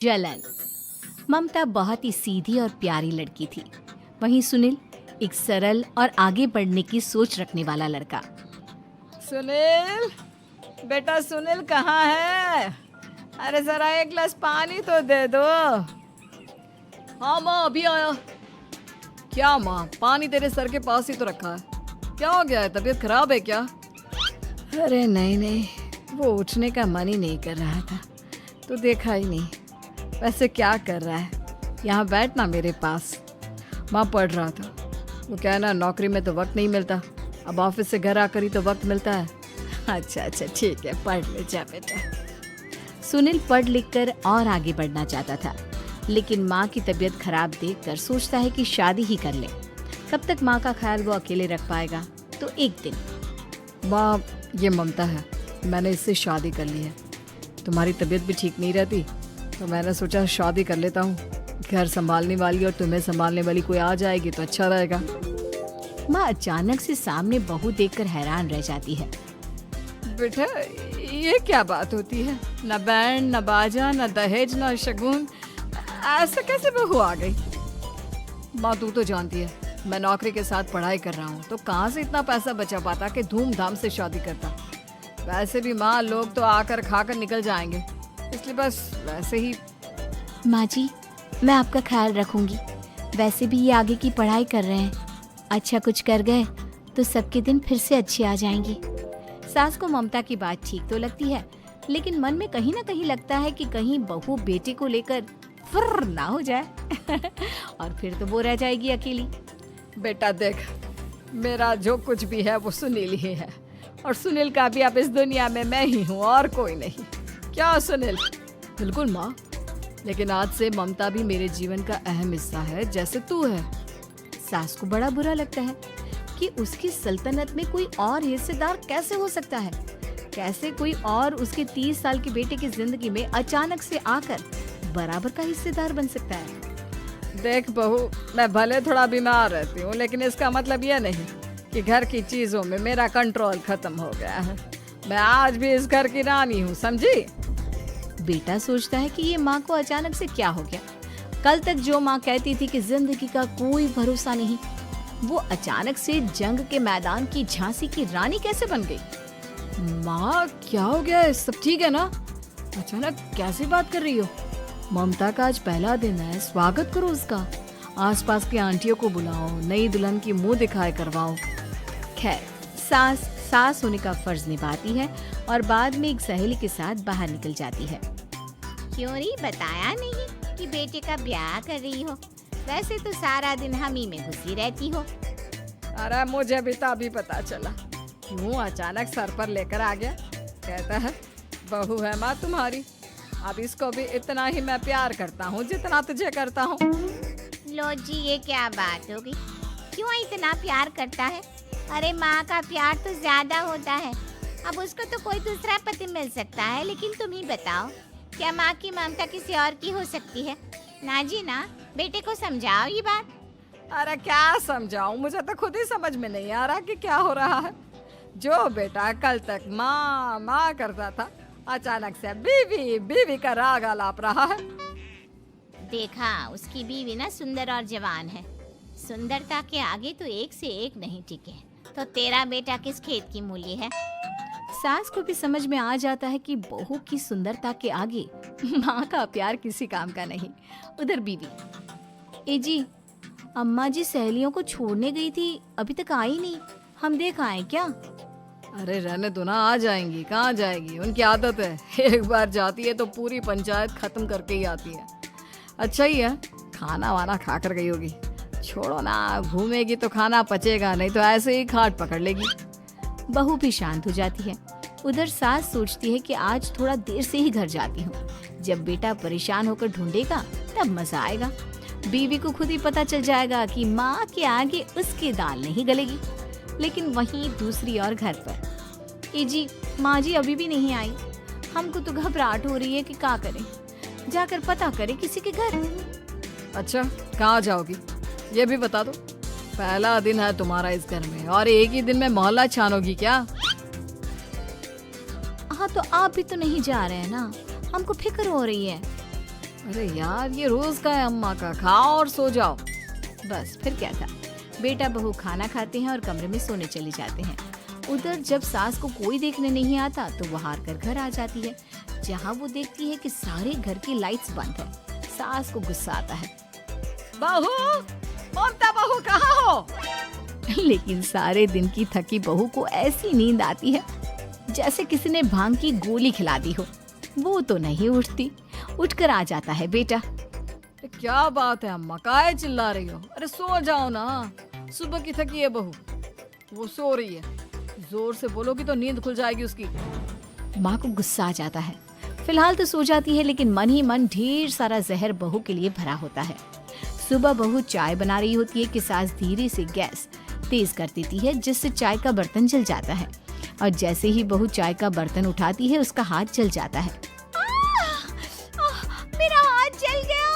जलन। ममता बहुत ही सीधी और प्यारी लड़की थी। वहीं सुनील एक सरल और आगे बढ़ने की सोच रखने वाला लड़का। सुनील, बेटा सुनील कहाँ है? अरे जरा एक गिलास पानी तो दे दो। हाँ माँ, अभी आया। क्या माँ, पानी तेरे सर के पास ही तो रखा है। क्या हो गया है, तबीयत खराब है क्या? अरे नहीं नहीं, वो उठने का मन ही नहीं कर रहा था, तो देखा ही नहीं। वैसे क्या कर रहा है? यहाँ बैठना मेरे पास। माँ पढ़ रहा था। वो क्या है ना, नौकरी में तो वक्त नहीं मिलता, अब ऑफिस से घर आकर ही तो वक्त मिलता है। अच्छा अच्छा ठीक है, पढ़ ले जा बेटा। सुनील पढ़ लिख कर और आगे बढ़ना चाहता था, लेकिन माँ की तबीयत खराब देखकर सोचता है कि शादी ही कर ले। कब तक माँ का ख्याल वो अकेले रख पाएगा? तो एक दिन, माँ ये ममता है, मैंने इससे शादी कर ली है। तुम्हारी तबीयत भी ठीक नहीं रहती, तो मैंने सोचा शादी कर लेता हूँ। घर संभालने वाली और तुम्हें संभालने वाली कोई आ जाएगी तो अच्छा रहेगा। माँ अचानक से सामने बहू देखकर हैरान रह जाती है। बेटा ये क्या बात होती है? न बैंड, न बाजा, न दहेज, न शगुन, ऐसा कैसे बहू आ गई? माँ तू तो जानती है, मैं नौकरी के साथ पढ़ाई कर रहा हूँ, तो कहाँ से इतना पैसा बचा पाता कि धूमधाम से शादी करता। वैसे भी माँ, लोग तो आकर खाकर निकल जाएंगे, इसलिए बस वैसे ही। माँ जी, मैं आपका ख्याल रखूंगी। वैसे भी ये आगे की पढ़ाई कर रहे हैं, अच्छा कुछ कर गए तो सबके दिन फिर से अच्छे आ जाएंगे। सास को ममता की बात ठीक तो लगती है, लेकिन मन में कहीं ना कहीं लगता है कि कहीं बहू बेटे को लेकर फुर्र ना हो जाए और फिर तो वो रह जाएगी अकेली। बेटा देख, मेरा जो कुछ भी है वो सुनील ही है, और सुनील का भी अब इस दुनिया में मैं ही हूँ और कोई नहीं। क्या सुनील? बिल्कुल माँ, लेकिन आज से ममता भी मेरे जीवन का अहम हिस्सा है, जैसे तू है। सास को बड़ा बुरा लगता है कि उसकी सल्तनत में कोई और हिस्सेदार कैसे हो सकता है। कैसे कोई और उसके 30 साल के बेटे की जिंदगी में अचानक से आकर बराबर का हिस्सेदार बन सकता है। देख बहू, मैं भले थोड़ा बीमार रहती हूँ, लेकिन इसका मतलब यह नहीं कि घर की चीजों में मेरा कंट्रोल खत्म हो गया है। मैं आज भी इस घर की रानी हूँ, समझी? बेटा सोचता है कि ये माँ को अचानक से क्या हो गया। कल तक जो माँ कहती थी कि जिंदगी का कोई भरोसा नहीं, वो अचानक से जंग के मैदान की झांसी की रानी कैसे बन गई? माँ क्या हो गया है? सब ठीक है ना? अचानक कैसी बात कर रही हो? ममता का आज पहला दिन है, स्वागत करो उसका। आसपास की आंटियों को बुलाओ, नई दुल्हन की मुंह दिखाए करवाओ। खैर, सास होने का फर्ज निभाती है और बाद में एक सहेली के साथ बाहर निकल जाती है। क्यों री बताया नहीं कि बेटे का ब्याह कर रही हो? वैसे तो सारा दिन हम ही में घुसी रहती हो। अरे मुझे भी तो अभी पता चला। क्यों अचानक सर पर लेकर आ गया? कहता है बहू है माँ तुम्हारी, अब इसको भी इतना ही मैं प्यार करता हूँ जितना तुझे करता हूँ। लो जी, ये क्या बात होगी? क्यों इतना प्यार करता है? अरे माँ का प्यार तो ज्यादा होता है। अब उसको तो कोई दूसरा पति मिल सकता है, लेकिन तुम ही बताओ, क्या माँ की ममता किसी और की हो सकती है? ना जी ना, बेटे को समझाओ ये बात। अरे क्या समझाऊं, मुझे तो खुद ही समझ में नहीं आ रहा कि क्या हो रहा है। जो बेटा कल तक माँ माँ करता था, अचानक से बीवी बीवी का राग आलाप रहा है। देखा, उसकी बीवी ना सुंदर और जवान है। सुंदरता के आगे तो एक से एक नहीं टिके, तो तेरा बेटा किस खेत की मूली है? सास को भी समझ में आ जाता है कि बहू की सुंदरता के आगे माँ का प्यार किसी काम का नहीं। उधर बीवी, ए जी, अम्मा जी सहेलियों को छोड़ने गई थी, अभी तक आई नहीं, हम देख आए क्या? अरे रहने दो ना, आ जाएंगी। कहाँ जाएगी, उनकी आदत है, एक बार जाती है तो पूरी पंचायत खत्म करके ही आती है। अच्छा ही है, खाना वाना खा कर गई होगी। छोड़ो ना, घूमेगी तो खाना पचेगा, नहीं तो ऐसे ही खाट पकड़ लेगी। बहू भी शांत हो जाती है। उधर सास सोचती है कि आज थोड़ा देर से ही घर जाती हूँ, जब बेटा परेशान होकर ढूंढेगा तब मजा आएगा। बीवी को खुद ही पता चल जाएगा कि माँ के आगे उसकी दाल नहीं गलेगी। लेकिन वहीं दूसरी ओर घर पर, ए जी, माँ जी अभी भी नहीं आई, हमको तो घबराहट हो रही है कि क्या करें, जाकर पता करें किसी के घर। अच्छा, कहाँ जाओगी ये भी बता दो। पहला दिन है तुम्हारा इस घर में, और एक ही दिन में मोहल्ला छानोगी क्या? हाँ तो आप भी तो नहीं जा रहे हैं ना, हमको फिक्र हो रही है। अरे यार, ये रोज का है अम्मा का, खाओ और सो जाओ। बस फिर क्या था। बेटा बहू खाना खाते हैं और कमरे में सोने चले जाते हैं। उधर जब सास को कोई देखने नहीं आता तो वो हार कर घर आ जाती है, जहाँ वो देखती है कि सारे घर की लाइट्स बंद है। सास को गुस्सा आता है, बहू, ममता बहू कहाँ हो? लेकिन सारे दिन की थकी बहू को ऐसी नींद आती है जैसे किसी ने भांग की गोली खिला दी हो। वो तो नहीं उठती। उठकर आ जाता है बेटा। अरे क्या बात है अम्मा, काहे चिल्ला रही हो? अरे सो जाओ ना, सुबह की थकी है बहू, वो सो रही है। जोर से बोलोगी तो नींद खुल जाएगी उसकी। माँ को गुस्सा आ जाता है। फिलहाल तो सो जाती है, लेकिन मन ही मन ढेर सारा जहर बहू के लिए भरा होता है। सुबह बहू चाय बना रही होती है कि सास धीरे से गैस तेज कर देती है, जिससे चाय का बर्तन जल जाता है। और जैसे ही बहू चाय का बर्तन उठाती है, उसका हाथ जल जाता है। मेरा हाथ जल गया।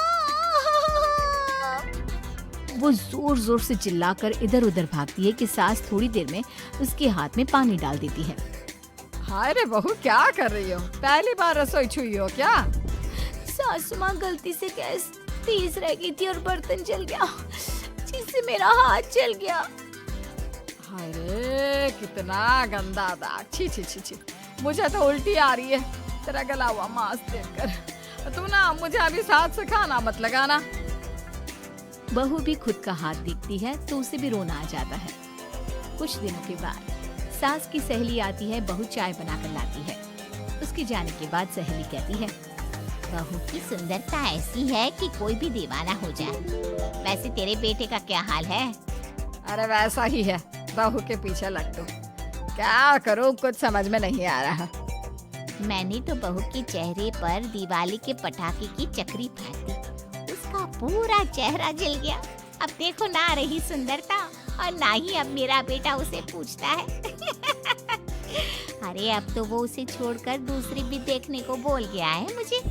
वो जोर जोर से चिल्लाकर इधर उधर भागती है कि सास थोड़ी देर में उसके हाथ में पानी डाल देती है। हाय रे बहू, क्या कर रही हो? पहली बार रसोई छुई हो क्या? सासू माँ गलती से गैस तेज रह गई थी और बर्तन जल गया, जिससे मेरा हाथ जल गया। हाय रे, कितना गंदा दाग। छी छी छी छी, मुझे तो उल्टी आ रही है तेरा गला हुआ मांस देखकर। तू ना मुझे अभी साथ से खाना मत लगाना। बहू भी खुद का हाथ देखती है तो उसे भी रोना आ जाता है। कुछ दिनों के बाद सास की सहेली आती है, बहू चाय बनाकर लाती है। उसके जाने के बाद सहेली कहती है, बहू की सुंदरता ऐसी है कि कोई भी दीवाना हो जाए। वैसे तेरे बेटे का क्या हाल है? अरे वैसा ही है, बहू के पीछे लग। तो क्या करूं, कुछ समझ में नहीं आ रहा। मैंने तो बहू के चेहरे पर दिवाली के पटाखे की चक्री फाड़ दी, उसका पूरा चेहरा जल गया। अब देखो ना रही सुंदरता, और ना ही अब मेरा बेटा उसे पूछता है। अरे अब तो वो उसे छोड़कर दूसरी भी देखने को बोल गया है मुझे।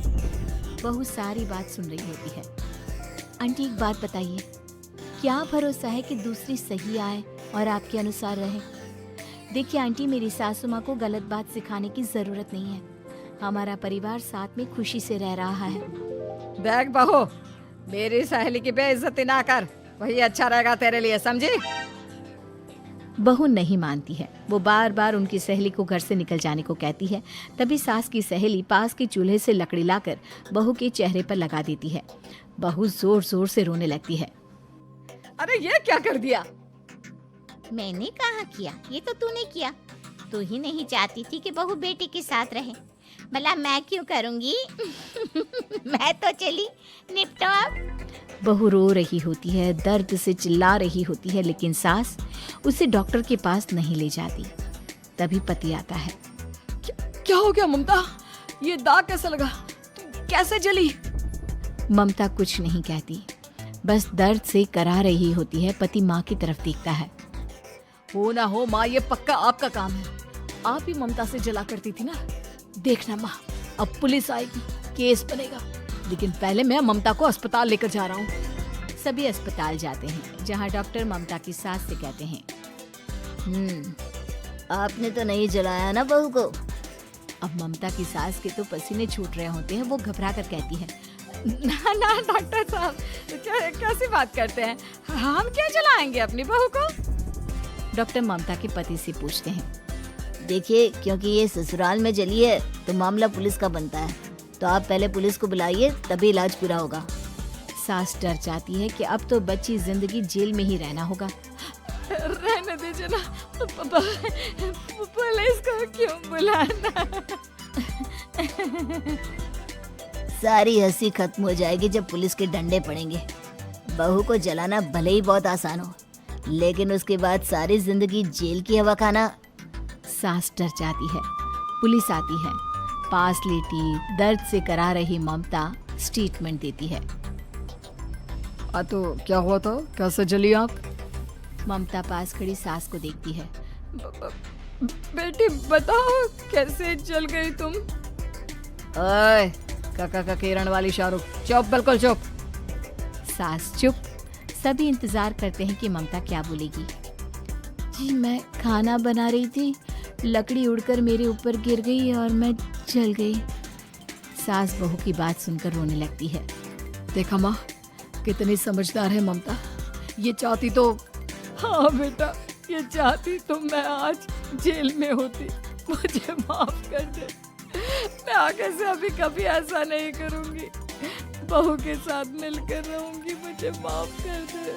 बहू सारी बात सुन रही होती है। आंटी एक बात बताइए, क्या भरोसा है कि दूसरी सही आए और आपके अनुसार रहे? देखिए आंटी, मेरी सासू माँ को गलत बात सिखाने की जरूरत नहीं है। हमारा परिवार साथ में खुशी से रह रहा है। देख बहू, मेरी सहेली की बेइज्जती ना कर, वही अच्छा रहेगा तेरे लिए, समझी? बहू नहीं मानती है। वो बार बार उनकी सहेली को घर से निकल जाने को कहती है। तभी सास की सहेली पास के चूल्हे से लकड़ी लाकर बहू के चेहरे पर लगा देती है। बहू जोर जोर से रोने लगती है। अरे ये क्या कर दिया? मैंने कहा किया, ये तो तूने किया। तू ही नहीं चाहती थी कि बहू बेटे के साथ रहे, भला मैं क्यों करूंगी? मैं तो चली, निपटो अब। बहू रो रही होती है, दर्द से चिल्ला रही होती है, लेकिन सास उसे डॉक्टर के पास नहीं ले जाती। तभी पति आता है। क्या हो गया ममता? ये दाग कैसे लगा? कैसे जली? ममता कुछ नहीं कहती, बस दर्द से करा रही होती है। पति माँ की तरफ देखता है। हो ना हो माँ, ये पक्का आपका काम है। आप ही ममता से जला करती थी ना। देखना माँ, अब पुलिस आएगी, केस बनेगा, लेकिन पहले मैं ममता को अस्पताल लेकर जा रहा हूँ। सभी अस्पताल जाते हैं, जहाँ डॉक्टर ममता की सास से कहते हैं, आपने तो नहीं जलाया ना बहू को? अब ममता की सास के तो पसीने छूट रहे होते हैं। वो घबरा कर कहती है, ना ना डॉक्टर साहब, कैसी बात करते हैं? हम क्या जलाएंगे अपनी बहू को? डॉक्टर ममता के पति से पूछते हैं, देखिए, क्योंकि ये ससुराल में जली है तो मामला पुलिस का बनता है, तो आप पहले पुलिस को बुलाइए, तभी इलाज पूरा होगा। सास डर जाती है कि अब तो बच्ची जिंदगी जेल में ही रहना होगा। रहने दीजिए ना, पुलिस को क्यों बुलाना? सारी हंसी खत्म हो जाएगी जब पुलिस के डंडे पड़ेंगे। बहू को जलाना भले ही बहुत आसान हो, लेकिन उसके बाद सारी जिंदगी जेल की हवा खाना। सास डर जाती है। पुलिस आती है। पास लेटी दर्द से करा रही ममता स्टेटमेंट देती है। तो क्या हुआ था? कैसे जली आप? ममता पास खड़ी सास को देखती है। बेटी बताओ, कैसे जल गई तुम? ओए, काका का किरण वाली शाहरुख, चुप, बिल्कुल चुप। सास चुप। सभी इंतजार करते हैं कि ममता क्या बोलेगी। जी मैं खाना बना रही थी, लकड़ी उड़कर मेरे ऊपर गिर गई और मैं जल गई। सास बहू की बात सुनकर रोने लगती है। देखा माँ, कितनी समझदार है ममता। ये चाहती तो, हाँ बेटा, ये चाहती तो मैं आज जेल में होती। मुझे माफ कर दे, मैं आगे से अभी कभी ऐसा नहीं करूंगी। बहू के साथ मिलकर रहूंगी, मुझे माफ कर दे।